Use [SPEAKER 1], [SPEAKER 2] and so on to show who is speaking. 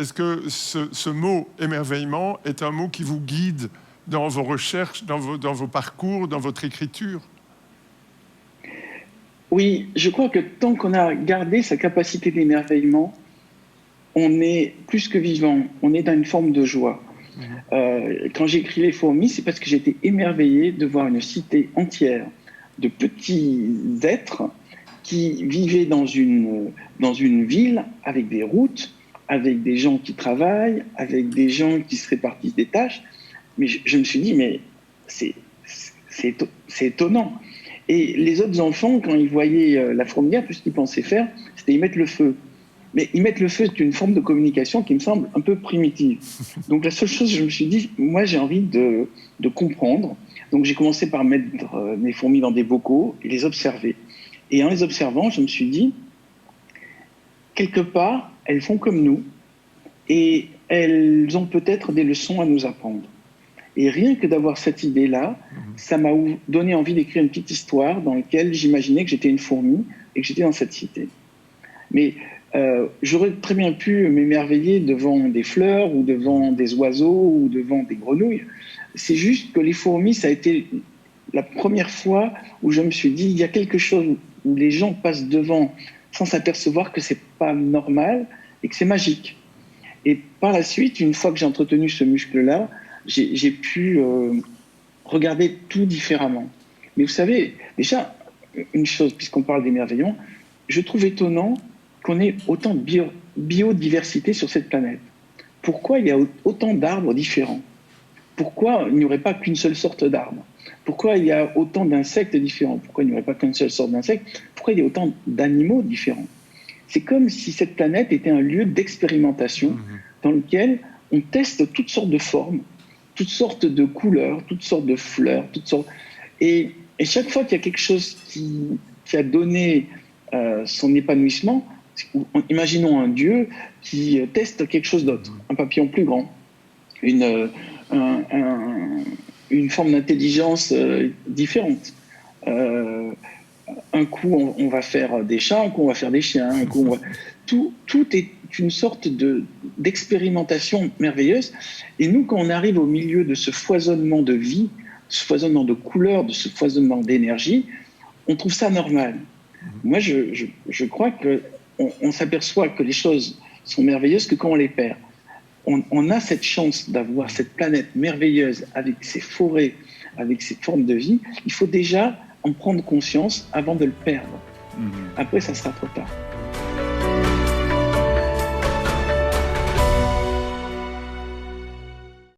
[SPEAKER 1] est-ce que ce mot émerveillement est un mot qui vous guide dans vos recherches, dans vos parcours, dans votre écriture?
[SPEAKER 2] Oui, je crois que tant qu'on a gardé sa capacité d'émerveillement, on est plus que vivant, on est dans une forme de joie. Quand j'écris Les Fourmis, c'est parce que j'étais émerveillé de voir une cité entière de petits êtres qui vivaient dans une ville avec des routes, avec des gens qui travaillent, avec des gens qui se répartissent des tâches. Mais je me suis dit, mais c'est étonnant. Et les autres enfants, quand ils voyaient la fourmilière, tout ce qu'ils pensaient faire, c'était y mettre le feu. Mais y mettre le feu, c'est une forme de communication qui me semble un peu primitive. Donc la seule chose, je me suis dit, moi j'ai envie de comprendre. Donc j'ai commencé par mettre mes fourmis dans des bocaux et les observer. Et en les observant, je me suis dit, quelque part, elles font comme nous et elles ont peut-être des leçons à nous apprendre. Et rien que d'avoir cette idée-là, ça m'a donné envie d'écrire une petite histoire dans laquelle j'imaginais que j'étais une fourmi et que j'étais dans cette cité. Mais j'aurais très bien pu m'émerveiller devant des fleurs ou devant des oiseaux ou devant des grenouilles. C'est juste que les fourmis, ça a été la première fois où je me suis dit, il y a quelque chose où les gens passent devant sans s'apercevoir que c'est pas normal et que c'est magique. Et par la suite, une fois que j'ai entretenu ce muscle-là, j'ai pu regarder tout différemment. Mais vous savez, déjà, une chose, puisqu'on parle d'émerveillement, je trouve étonnant qu'on ait autant de biodiversité sur cette planète. Pourquoi il y a autant d'arbres différents? Pourquoi il n'y aurait pas qu'une seule sorte d'arbre? Pourquoi il y a autant d'insectes différents? Pourquoi il n'y aurait pas qu'une seule sorte d'insectes? Pourquoi il y a autant d'animaux différents? C'est comme si cette planète était un lieu d'expérimentation dans lequel on teste toutes sortes de formes, toutes sortes de couleurs, toutes sortes de fleurs, toutes sortes... Et chaque fois qu'il y a quelque chose qui a donné son épanouissement, imaginons un dieu qui teste quelque chose d'autre, un papillon plus grand, une forme d'intelligence différente. Un coup, on va faire des chats, un coup, on va faire des chiens. Un coup, tout est une sorte d'expérimentation merveilleuse. Et nous, quand on arrive au milieu de ce foisonnement de vie, ce foisonnement de couleurs, de ce foisonnement d'énergie, on trouve ça normal. Moi, je crois qu'on s'aperçoit que les choses sont merveilleuses que quand on les perd. On a cette chance d'avoir cette planète merveilleuse avec ses forêts, avec ses formes de vie. Il faut déjà en prendre conscience avant de le perdre. Après, ça sera trop tard.